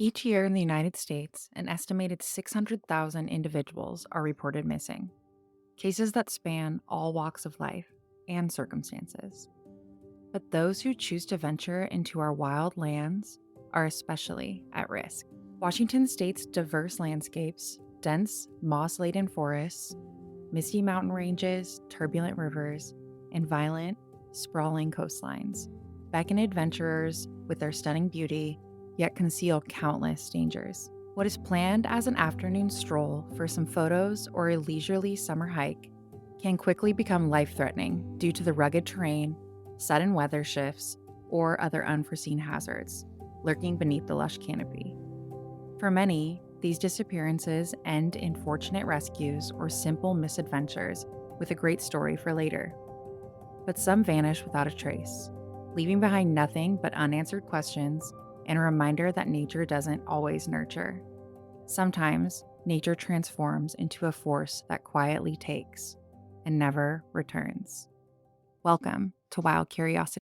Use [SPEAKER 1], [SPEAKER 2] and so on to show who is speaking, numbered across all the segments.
[SPEAKER 1] Each year in the United States, an estimated 600,000 individuals are reported missing, cases that span all walks of life and circumstances. But those who choose to venture into our wild lands are especially at risk. Washington state's diverse landscapes, dense, moss laden forests, misty mountain ranges, turbulent rivers, and violent, sprawling coastlines beckon adventurers with their stunning beauty, yet conceal countless dangers. What is planned as an afternoon stroll for some photos or a leisurely summer hike can quickly become life threatening due to the rugged terrain, sudden weather shifts, or other unforeseen hazards lurking beneath the lush canopy. For many, these disappearances end in fortunate rescues or simple misadventures with a great story for later. But some vanish without a trace, leaving behind nothing but unanswered questions and a reminder that nature doesn't always nurture. Sometimes, nature transforms into a force that quietly takes and never returns. Welcome to Wild Curiosity.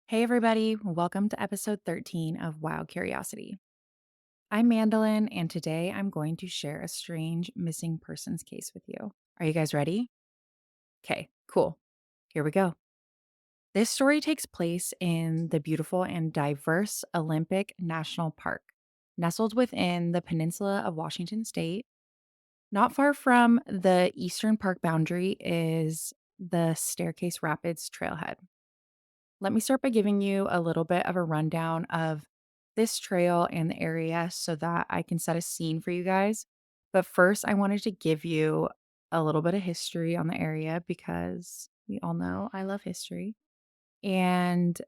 [SPEAKER 1] Hey, everybody, welcome to episode 13 of Wild Curiosity. I'm Mandalynn, and today I'm going to share a strange missing persons case with you. Are you guys ready? Okay, cool. Here we go. This story takes place in the beautiful and diverse Olympic National Park, nestled within the peninsula of Washington State. Not far from the eastern park boundary is the Staircase Rapids Trailhead. Let me start by giving you a little bit of a rundown of this trail and the area so that I can set a scene for you guys. But first, I wanted to give you a little bit of history on the area because we all know I love history and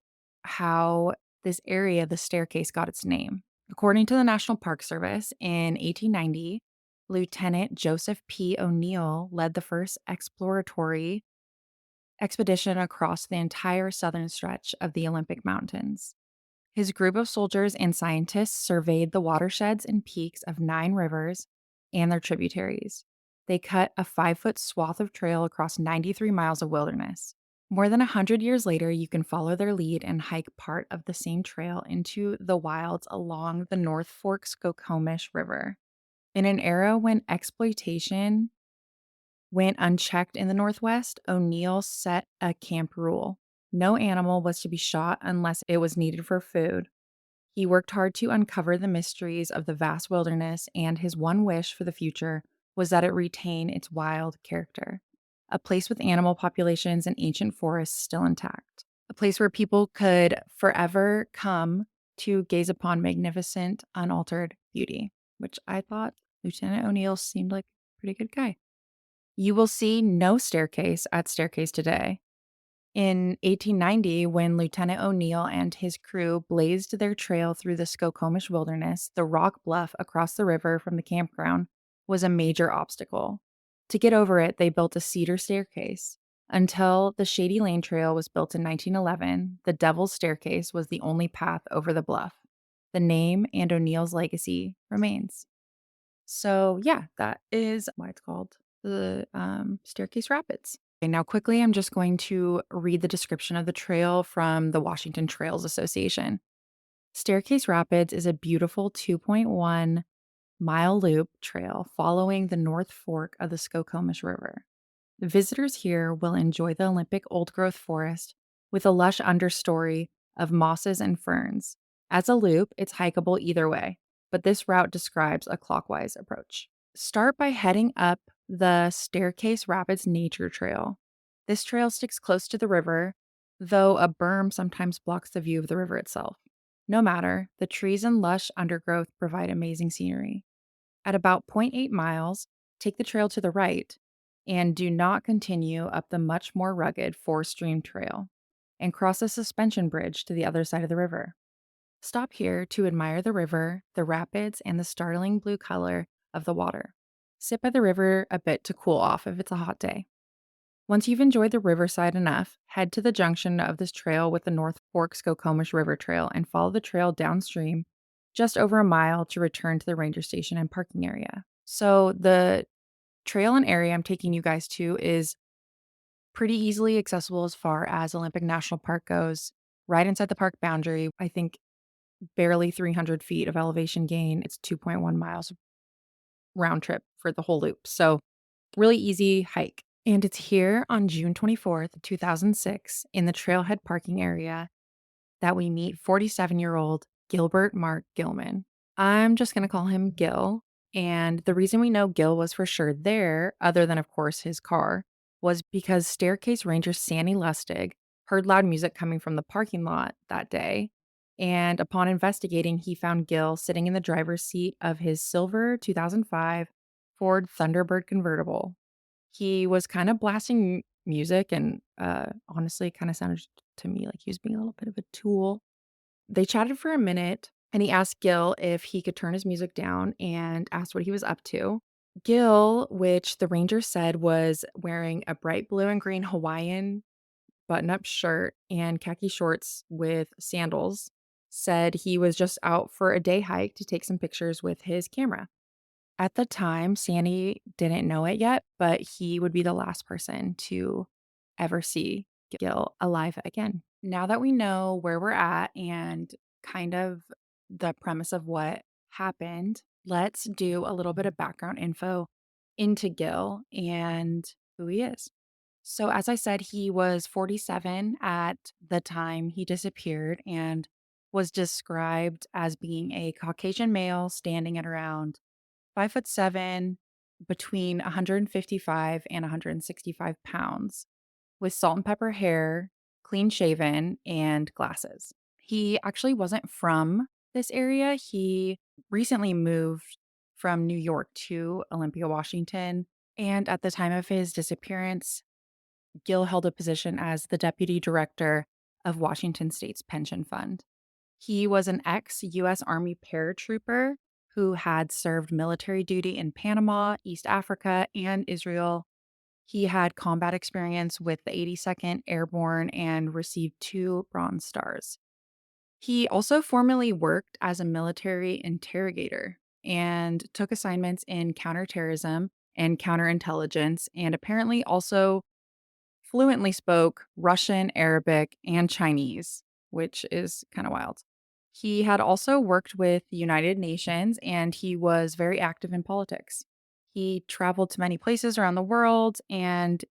[SPEAKER 1] how this area, the staircase, got its name. According to the National Park Service, in 1890, Lieutenant Joseph P. O'Neill led the first exploratory expedition across the entire southern stretch of the Olympic Mountains. His group of soldiers and scientists surveyed the watersheds and peaks of 9 rivers and their tributaries. They cut a 5-foot swath of trail across 93 miles of wilderness. More than 100 years later, you can follow their lead and hike part of the same trail into the wilds along the North Fork Skokomish River. In an era when exploitation went unchecked in the Northwest, O'Neill set a camp rule. No animal was to be shot unless it was needed for food. He worked hard to uncover the mysteries of the vast wilderness, and his one wish for the future was that it retain its wild character. A place with animal populations and ancient forests still intact. A place where people could forever come to gaze upon magnificent, unaltered beauty, which I thought Lieutenant O'Neill seemed like a pretty good guy. You will see no staircase at Staircase today. In 1890, when Lieutenant O'Neill and his crew blazed their trail through the Skokomish wilderness, the rock bluff across the river from the campground was a major obstacle. To get over it, they built a cedar staircase. Until the Shady Lane Trail was built in 1911, the Devil's Staircase was the only path over the bluff. The name and O'Neill's legacy remains. So, yeah, that is why it's called the Staircase Rapids. Okay, now, quickly, I'm just going to read the description of the trail from the Washington Trails Association. Staircase Rapids is a beautiful 2.1-mile loop trail following the North Fork of the Skokomish River. The visitors here will enjoy the Olympic old-growth forest with a lush understory of mosses and ferns. As a loop, it's hikeable either way, but this route describes a clockwise approach. Start by heading up the Staircase Rapids Nature Trail. This trail sticks close to the river, though a berm sometimes blocks the view of the river itself. No matter, the trees and lush undergrowth provide amazing scenery. At about zero point 0.8 miles, take the trail to the right and do not continue up the much more rugged 4-stream trail and cross a suspension bridge to the other side of the river. Stop here to admire the river, the rapids, and the startling blue color of the water. Sit by the river a bit to cool off if it's a hot day. Once you've enjoyed the riverside enough, head to the junction of this trail with the North Fork Skokomish River Trail and follow the trail downstream just over a mile to return to the ranger station and parking area. So the trail and area I'm taking you guys to is pretty easily accessible as far as Olympic National Park goes, right inside the park boundary. I think barely 300 feet of elevation gain. It's 2.1 miles round trip for the whole loop. So, really easy hike. And it's here on June 24th, 2006, in the trailhead parking area that we meet 47-year-old Gilbert Mark Gilman. I'm just going to call him Gil. And the reason we know Gil was for sure there, other than, of course, his car, was because Staircase Ranger Sandy Lustig heard loud music coming from the parking lot that day. And upon investigating, he found Gil sitting in the driver's seat of his silver 2005 Ford Thunderbird convertible. He was kind of blasting music and honestly kind of sounded to me like he was being a little bit of a tool. They chatted for a minute and he asked Gil if he could turn his music down and asked what he was up to. Gil, which the ranger said was wearing a bright blue and green Hawaiian button up shirt and khaki shorts with sandals, said he was just out for a day hike to take some pictures with his camera. At the time, Sandy didn't know it yet, but he would be the last person to ever see Gil alive again. Now that we know where we're at and kind of the premise of what happened, let's do a little bit of background info into Gil and who he is. So, as I said, he was 47 at the time he disappeared and was described as being a Caucasian male standing at around 5'7", between 155 and 165 pounds, with salt and pepper hair, clean shaven, and glasses. He actually wasn't from this area. He recently moved from New York to Olympia, Washington. And at the time of his disappearance, Gil held a position as the deputy director of Washington State's pension fund. He was an ex-US Army paratrooper who had served military duty in Panama, East Africa, and Israel. He had combat experience with the 82nd Airborne and received 2 Bronze Stars. He also formerly worked as a military interrogator and took assignments in counterterrorism and counterintelligence, and apparently also fluently spoke Russian, Arabic, and Chinese, which is kind of wild. He had also worked with the United Nations and he was very active in politics. He traveled to many places around the world and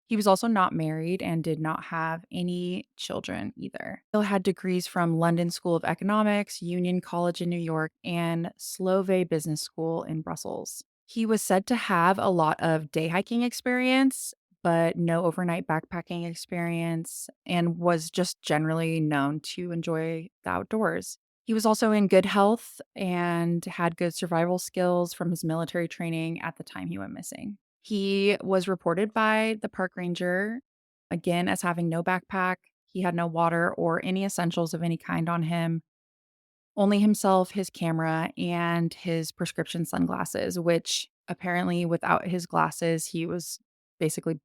[SPEAKER 1] he was also not married and did not have any children either. He had degrees from London School of Economics, Union College in New York, and Slove Business School in Brussels. He was said to have a lot of day hiking experience, but no overnight backpacking experience, and was just generally known to enjoy the outdoors. He was also in good health and had good survival skills from his military training at the time he went missing. He was reported by the park ranger, again, as having no backpack. He had no water or any essentials of any kind on him, only himself, his camera, and his prescription sunglasses, which apparently without his glasses, he was basically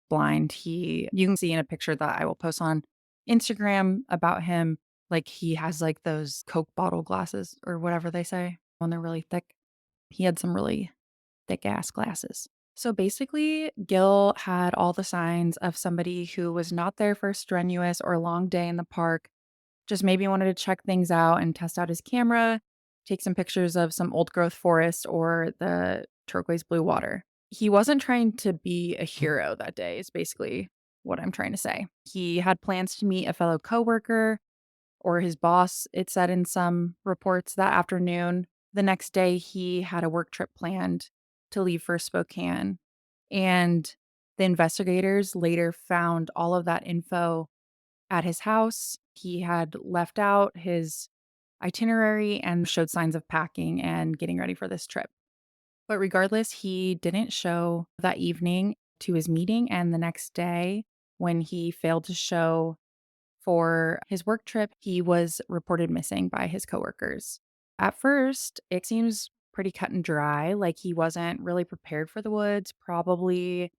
[SPEAKER 1] blind. You can see in a picture that I will post on Instagram about him, like he has like those Coke bottle glasses or whatever they say when they're really thick. He had some really thick ass glasses. So basically, Gil had all the signs of somebody who was not there for a strenuous or long day in the park, just maybe wanted to check things out and test out his camera, take some pictures of some old growth forest or the turquoise blue water. He wasn't trying to be a hero that day, is basically what I'm trying to say. He had plans to meet a fellow coworker or his boss, it said in some reports that afternoon. The next day, he had a work trip planned to leave for Spokane. And the investigators later found all of that info at his house. He had left out his itinerary and showed signs of packing and getting ready for this trip. But regardless, he didn't show that evening to his meeting. And the next day, when he failed to show for his work trip, he was reported missing by his coworkers. At first, it seems pretty cut and dry, like he wasn't really prepared for the woods, probably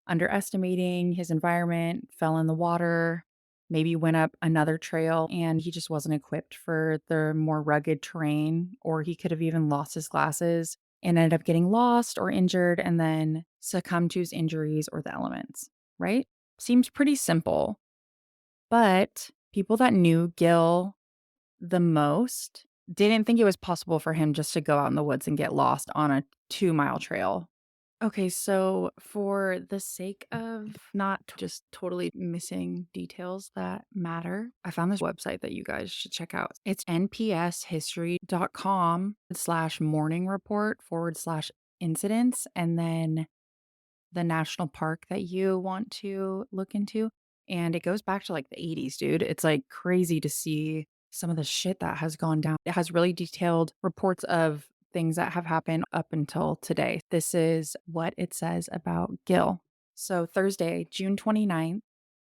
[SPEAKER 1] underestimating his environment, fell in the water, maybe went up another trail, and he just wasn't equipped for the more rugged terrain, or he could have even lost his glasses and ended up getting lost or injured and then succumbed to his injuries or the elements, right? Seems pretty simple. But people that knew Gil the most didn't think it was possible for him just to go out in the woods and get lost on a 2-mile trail. Okay, so for the sake of not just totally missing details that matter, I found this website that you guys should check out. It's npshistory.com/morning report /incidents, and then the national park that you want to look into. And it goes back to like the 80s, dude. It's like crazy to see some of the shit that has gone down. It has really detailed reports of things that have happened up until today. This is what it says about Gil. So Thursday, June 29th.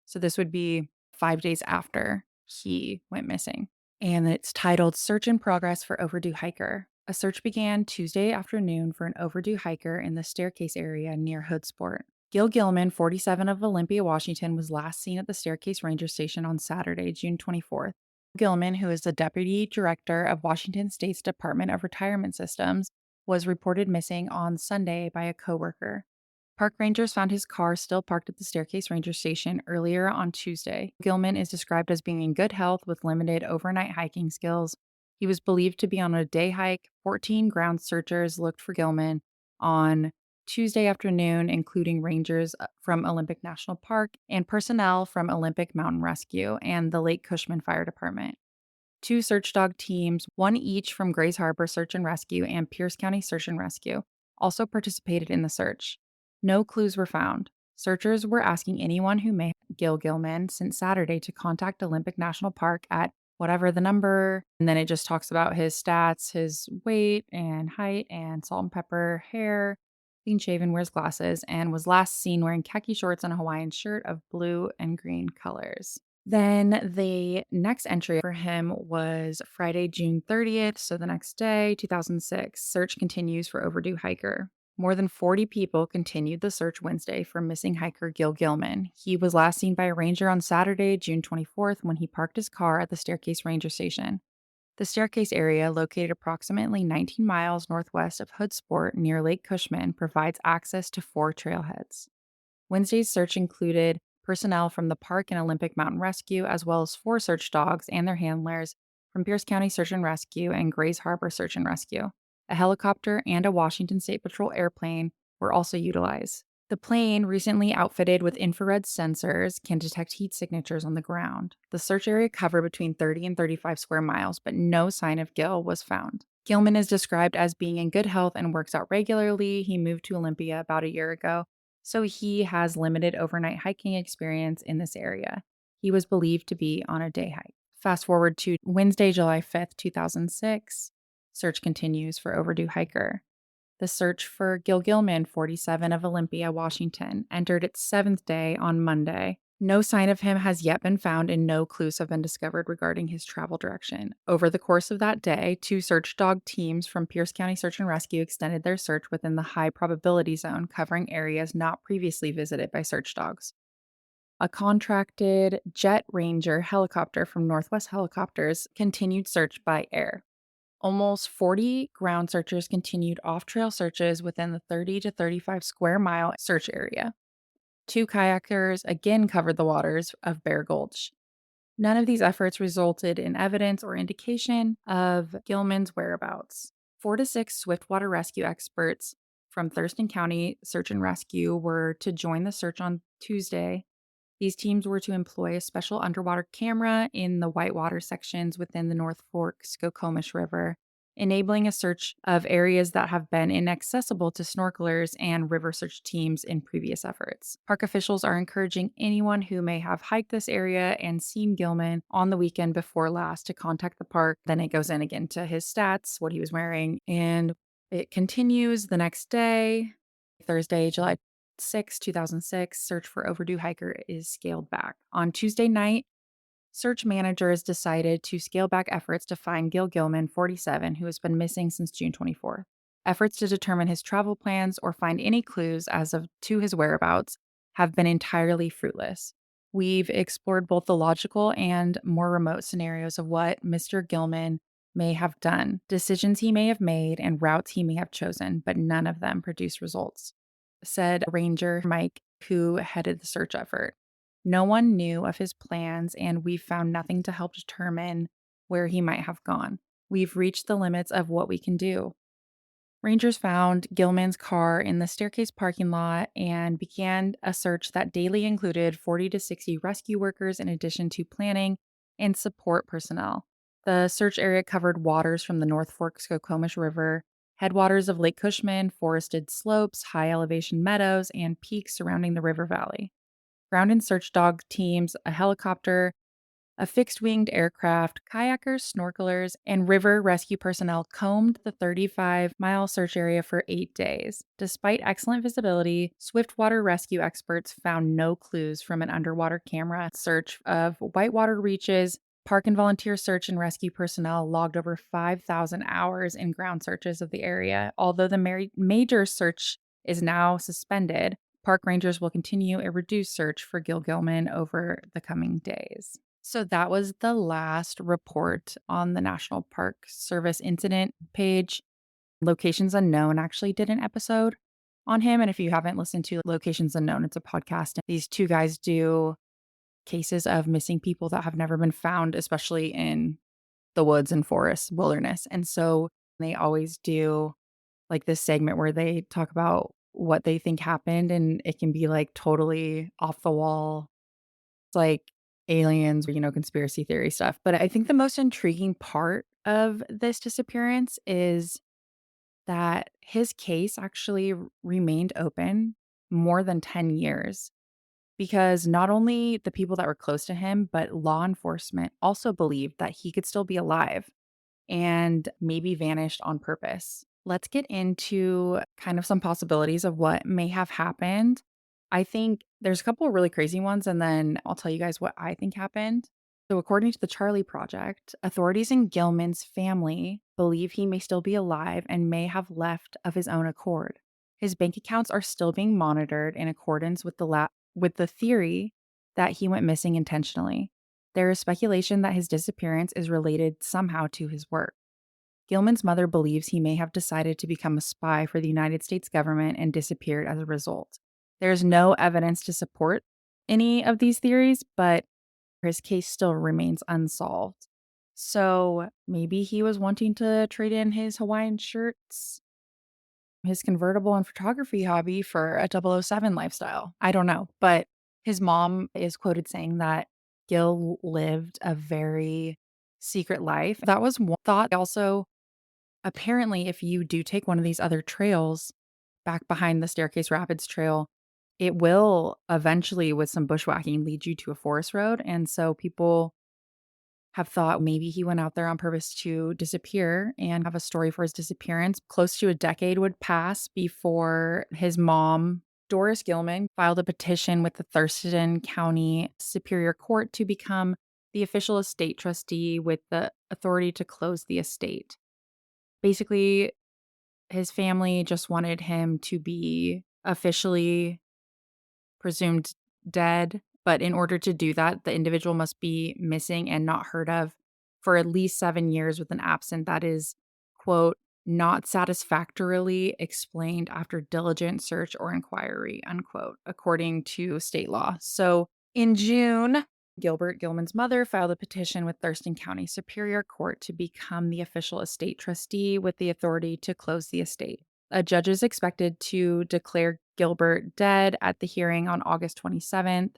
[SPEAKER 1] So this would be 5 days after he went missing. And it's titled Search in Progress for Overdue Hiker. A search began Tuesday afternoon for an overdue hiker in the staircase area near Hoodsport. Gil Gilman, 47 of Olympia, Washington, was last seen at the Staircase Ranger Station on Saturday, June 24th. Gilman, who is the deputy director of Washington State's Department of Retirement Systems, was reported missing on Sunday by a coworker. Park rangers found his car still parked at the Staircase Ranger Station earlier on Tuesday. Gilman is described as being in good health with limited overnight hiking skills. He was believed to be on a day hike. 14 ground searchers looked for Gilman on Tuesday afternoon, including rangers from Olympic National Park and personnel from Olympic Mountain Rescue and the Lake Cushman Fire Department. 2 search dog teams, one each from Grays Harbor Search and Rescue and Pierce County Search and Rescue, also participated in the search. No clues were found. Searchers were asking anyone who may have Gil Gilman since Saturday to contact Olympic National Park at whatever the number. And then it just talks about his stats, his weight and height, and salt and pepper hair, clean shaven, wears glasses, and was last seen wearing khaki shorts and a Hawaiian shirt of blue and green colors. Then the next entry for him was Friday, June 30th, so the next day, 2006. Search continues for overdue hiker. More than 40 people continued the search Wednesday for missing hiker Gil Gilman. He was last seen by a ranger on Saturday, June 24th, when he parked his car at the Staircase Ranger Station. The Staircase area, located approximately 19 miles northwest of Hoodsport near Lake Cushman, provides access to 4 trailheads. Wednesday's search included personnel from the park and Olympic Mountain Rescue, as well as 4 search dogs and their handlers from Pierce County Search and Rescue and Grays Harbor Search and Rescue. A helicopter and a Washington State Patrol airplane were also utilized. The plane, recently outfitted with infrared sensors, can detect heat signatures on the ground. The search area covered between 30 and 35 square miles, but no sign of Gil was found. Gilman is described as being in good health and works out regularly. He moved to Olympia about a year ago, so he has limited overnight hiking experience in this area. He was believed to be on a day hike. Fast forward to Wednesday, July 5th, 2006. Search continues for overdue hiker. The search for Gil Gilman, 47 of Olympia, Washington, entered its 7th day on Monday. No sign of him has yet been found and no clues have been discovered regarding his travel direction. Over the course of that day, 2 search dog teams from Pierce County Search and Rescue extended their search within the high probability zone, covering areas not previously visited by search dogs. A contracted Jet Ranger helicopter from Northwest Helicopters continued search by air. Almost 40 ground searchers continued off-trail searches within the 30 to 35 square mile search area. 2 kayakers again covered the waters of Bear Gulch. None of these efforts resulted in evidence or indication of Gilman's whereabouts. 4 to 6 swiftwater rescue experts from Thurston County Search and Rescue were to join the search on Tuesday. These teams were to employ a special underwater camera in the whitewater sections within the North Fork Skokomish River, enabling a search of areas that have been inaccessible to snorkelers and river search teams in previous efforts. Park officials are encouraging anyone who may have hiked this area and seen Gilman on the weekend before last to contact the park. Then it goes in again to his stats, what he was wearing, and it continues the next day, Thursday, July 2006, search for overdue hiker is scaled back. On Tuesday night, search managers decided to scale back efforts to find Gil Gilman, 47, who has been missing since June 24th. Efforts to determine his travel plans or find any clues to his whereabouts have been entirely fruitless. We've explored both the logical and more remote scenarios of what Mr. Gilman may have done, decisions he may have made, and routes he may have chosen, but none of them produced results, said Ranger Mike, who headed the search effort. No one knew of his plans, and we found nothing to help determine where he might have gone. We've reached the limits of what we can do. Rangers found Gilman's car in the staircase parking lot and began a search that daily included 40 to 60 rescue workers in addition to planning and support personnel. The search area covered waters from the North Fork Skokomish River, headwaters of Lake Cushman, forested slopes, high elevation meadows, and peaks surrounding the river valley. Ground and search dog teams, a helicopter, a fixed winged aircraft, kayakers, snorkelers, and river rescue personnel combed the 35-mile search area for 8 days. Despite excellent visibility, swiftwater rescue experts found no clues from an underwater camera search of whitewater reaches. Park and volunteer search and rescue personnel logged over 5,000 hours in ground searches of the area. Although the major search is now suspended, park rangers will continue a reduced search for Gil Gilman over the coming days. So that was the last report on the National Park Service incident page. Locations Unknown actually did an episode on him. And if you haven't listened to Locations Unknown, it's a podcast. These two guys do cases of missing people that have never been found, especially in the woods and forests, wilderness. And so they always do like this segment where they talk about what they think happened, and it can be like totally off the wall. It's like aliens, conspiracy theory stuff. But I think the most intriguing part of this disappearance is that his case actually remained open more than 10 years because not only the people that were close to him, but law enforcement also believed that he could still be alive and maybe vanished on purpose. Let's get into kind of some possibilities of what may have happened. I think there's a couple of really crazy ones, and then I'll tell you guys what I think happened. So, according to the Charlie Project, authorities in Gilman's family believe he may still be alive and may have left of his own accord. His bank accounts are still being monitored in accordance with the theory that he went missing intentionally. There is speculation that his disappearance is related somehow to his work. Gilman's mother believes he may have decided to become a spy for the United States government and disappeared as a result. There is no evidence to support any of these theories, but his case still remains unsolved. So maybe he was wanting to trade in his Hawaiian shirts, his convertible and photography hobby for a 007 lifestyle. I don't know. But his mom is quoted saying that Gil lived a very secret life. That was one thought. Also, apparently, if you do take one of these other trails back behind the Staircase Rapids Trail, it will eventually, with some bushwhacking, lead you to a forest road. And so people have thought maybe he went out there on purpose to disappear and have a story for his disappearance. Close to a decade would pass before his mom, Doris Gilman, filed a petition with the Thurston County Superior Court to become the official estate trustee with the authority to close the estate. Basically, his family just wanted him to be officially presumed dead, but in order to do that, the individual must be missing and not heard of for at least 7 years with an absent that is, quote, not satisfactorily explained after diligent search or inquiry, unquote, according to state law. So in June, Gilbert Gilman's mother filed a petition with Thurston County Superior Court to become the official estate trustee with the authority to close the estate. A judge is expected to declare Gilbert dead at the hearing on August 27th.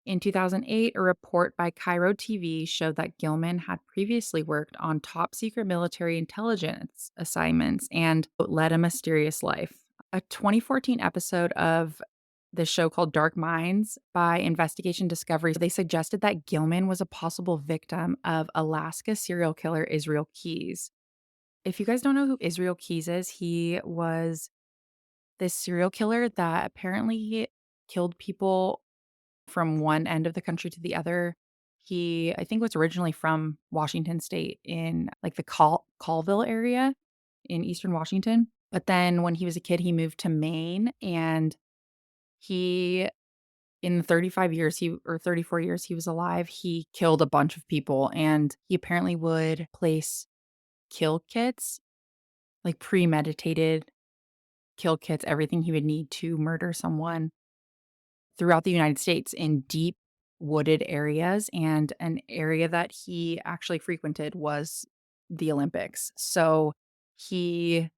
[SPEAKER 1] In 2008, a report by Cairo TV showed that Gilman had previously worked on top secret military intelligence assignments and led a mysterious life. A 2014 episode of the show called Dark Minds by Investigation Discovery, they suggested that Gilman was a possible victim of Alaska serial killer Israel Keyes. If you guys don't know who Israel Keyes is, he was this serial killer that apparently killed people from one end of the country to the other. He, I think, was originally from Washington State in like the Colville area in Eastern Washington. But then when he was a kid, he moved to Maine, and he, in the 35 years or 34 years he was alive, he killed a bunch of people, and he apparently would place kill kits, like premeditated kill kits, everything he would need to murder someone throughout the United States in deep wooded areas, and an area that he actually frequented was the Olympics. So he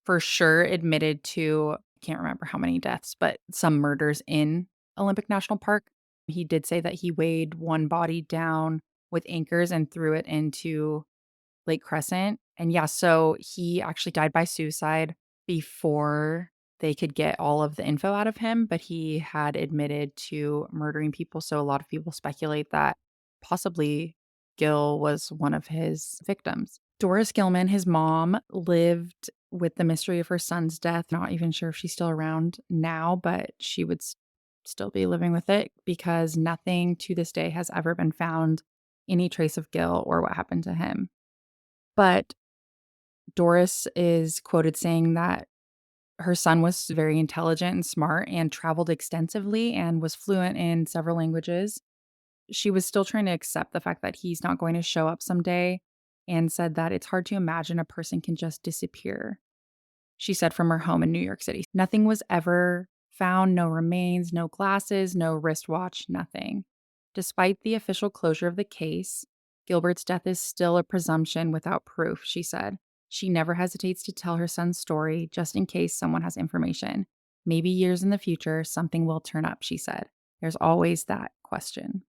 [SPEAKER 1] for sure admitted to I can't remember how many deaths, but some murders in Olympic National Park. He did say that he weighed one body down with anchors and threw it into Lake Crescent, and yeah, so he actually died by suicide before they could get all of the info out of him, but he had admitted to murdering people, so a lot of people speculate that possibly Gil was one of his victims. Doris Gilman, his mom, lived with the mystery of her son's death. Not even sure if she's still around now, but she would still be living with it because nothing to this day has ever been found, any trace of Gil or what happened to him. But Doris is quoted saying that her son was very intelligent and smart and traveled extensively and was fluent in several languages. She was still trying to accept the fact that he's not going to show up someday and said that it's hard to imagine a person can just disappear. She said from her home in New York City. Nothing was ever found, no remains, no glasses, no wristwatch, nothing. Despite the official closure of the case, Gilbert's death is still a presumption without proof, she said. She never hesitates to tell her son's story just in case someone has information. Maybe years in the future, something will turn up, she said. There's always that question.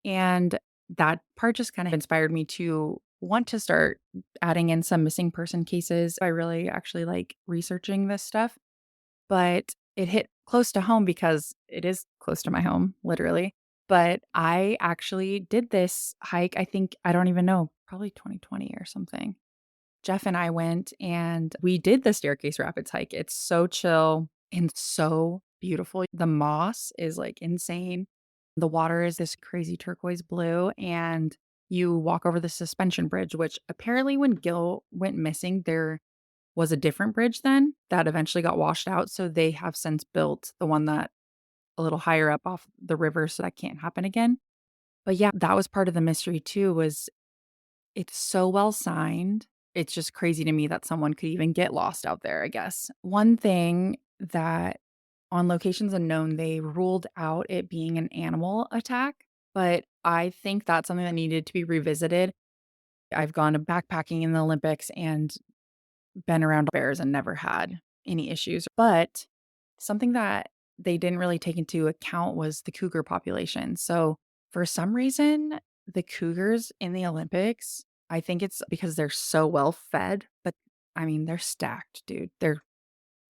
[SPEAKER 1] And that part just kind of inspired me to want to start adding in some missing person cases. I really actually like researching this stuff, but it hit close to home because it is close to my home, literally. But I actually did this hike, I think, I don't even know, probably 2020 or something. Jeff and I went and we did the Staircase Rapids hike. It's so chill and so beautiful. The moss is like insane. The water is this crazy turquoise blue, and you walk over the suspension bridge, which apparently when Gil went missing, there was a different bridge then that eventually got washed out. So they have since built the one that a little higher up off the river so that can't happen again. But yeah, that was part of the mystery too, was it's so well signed. It's just crazy to me that someone could even get lost out there, I guess. One thing that on Locations Unknown, they ruled out it being an animal attack, but I think that's something that needed to be revisited. I've gone to backpacking in the Olympics and been around bears and never had any issues. But something that they didn't really take into account was the cougar population. So for some reason, the cougars in the Olympics, I think it's because they're so well fed, but I mean, they're stacked, dude. They're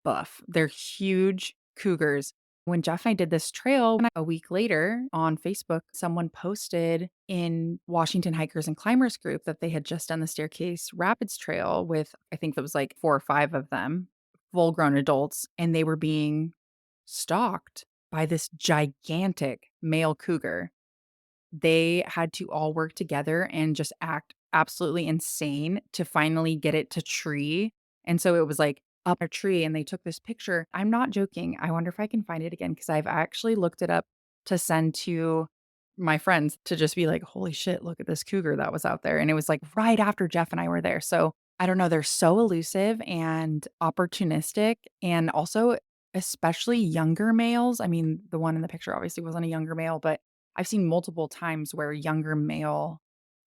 [SPEAKER 1] buff. They're huge cougars. When Jeff and I did this trail, a week later on Facebook, someone posted in Washington Hikers and Climbers group that they had just done the Staircase Rapids Trail with, I think it was like 4 or 5 of them, full grown adults, and they were being stalked by this gigantic male cougar. They had to all work together and just act absolutely insane to finally get it to tree. And so it was like up a tree and they took this picture. I'm not joking. I wonder if I can find it again because I've actually looked it up to send to my friends to just be like, holy shit, look at this cougar that was out there. And it was like right after Jeff and I were there. So I don't know. They're so elusive and opportunistic and also especially younger males. I mean, the one in the picture obviously wasn't a younger male, but I've seen multiple times where younger male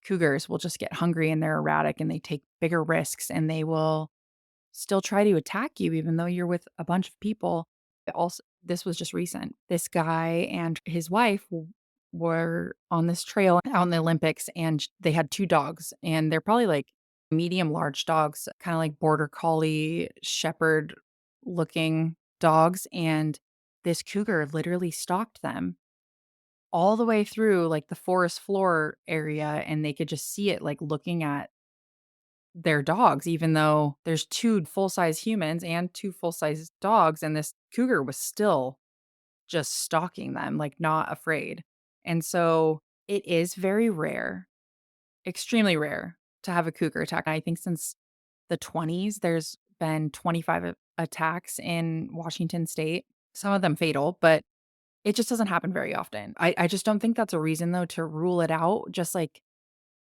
[SPEAKER 1] cougars will just get hungry and they're erratic and they take bigger risks and they will still try to attack you even though you're with a bunch of people. Also, this was just recent. This guy and his wife were on this trail out in the Olympics and they had 2 dogs and they're probably like medium large dogs, kind of like border collie shepherd looking dogs, and this cougar literally stalked them all the way through, like, the forest floor area, and they could just see it, like, looking at their dogs, even though there's 2 full-size humans and 2 full-size dogs, and this cougar was still just stalking them, like, not afraid. And so, it is very rare, extremely rare, to have a cougar attack. I think since the '20s, there's been 25 attacks in Washington State, some of them fatal, but it just doesn't happen very often. I just don't think that's a reason, though, to rule it out, just like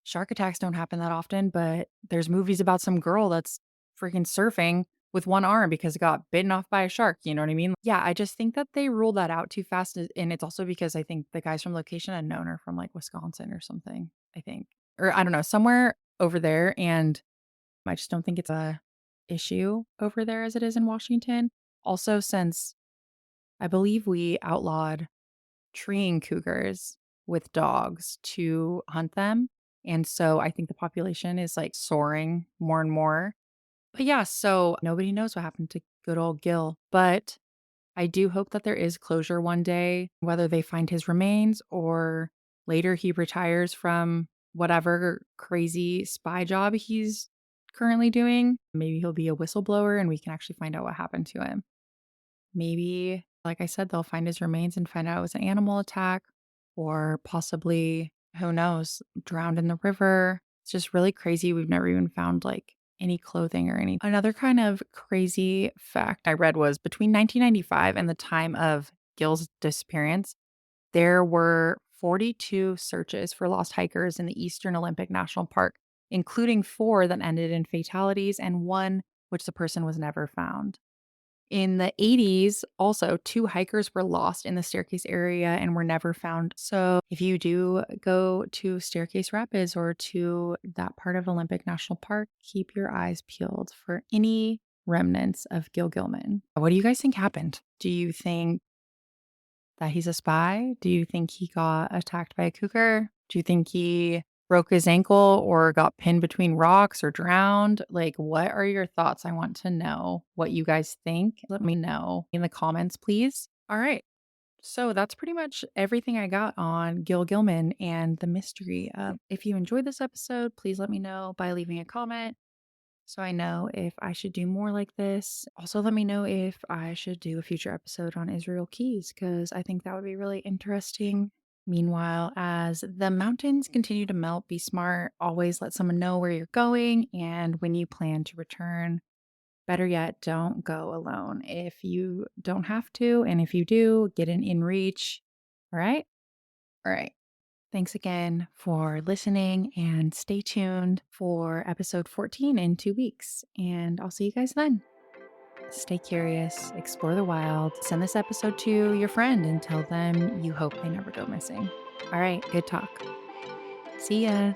[SPEAKER 1] shark attacks don't happen that often, but there's movies about some girl that's freaking surfing with one arm because it got bitten off by a shark, you know what I mean? Yeah, I just think that they ruled that out too fast, and it's also because I think the guys from location had known her from, like, Wisconsin or something, I think. Or I don't know, somewhere over there, and I just don't think it's a issue over there as it is in Washington. Also, since I believe we outlawed treeing cougars with dogs to hunt them, and so I think the population is, like, soaring more and more. But yeah, so nobody knows what happened to good old Gil, but I do hope that there is closure one day, whether they find his remains or later he retires from whatever crazy spy job he's currently doing. Maybe he'll be a whistleblower and we can actually find out what happened to him. Maybe, like I said, they'll find his remains and find out it was an animal attack, or possibly, who knows, drowned in the river. It's just really crazy. We've never even found like any clothing or any. Another kind of crazy fact I read was between 1995 and the time of Gil's disappearance, there were 42 searches for lost hikers in the Eastern Olympic National Park, including 4 that ended in fatalities and 1 which the person was never found. In the 80s, also, 2 hikers were lost in the Staircase area and were never found. So, if you do go to Staircase Rapids or to that part of Olympic National Park, keep your eyes peeled for any remnants of Gil Gilman. What do you guys think happened? Do you think that he's a spy? Do you think he got attacked by a cougar? Do you think he broke his ankle or got pinned between rocks or drowned? Like, what are your thoughts? I want to know what you guys think. Let me know in the comments, please. All right. So that's pretty much everything I got on Gil Gilman and the mystery. If you enjoyed this episode, please let me know by leaving a comment so I know if I should do more like this. Also, let me know if I should do a future episode on Israel Keys, because I think that would be really interesting. Meanwhile, as the mountains continue to melt, be smart. Always let someone know where you're going and when you plan to return. Better yet, don't go alone if you don't have to. And if you do, get an in reach. All right? All right. Thanks again for listening and stay tuned for episode 14 in 2 weeks. And I'll see you guys then. Stay curious, explore the wild, send this episode to your friend and tell them you hope they never go missing. All right, good talk. See ya.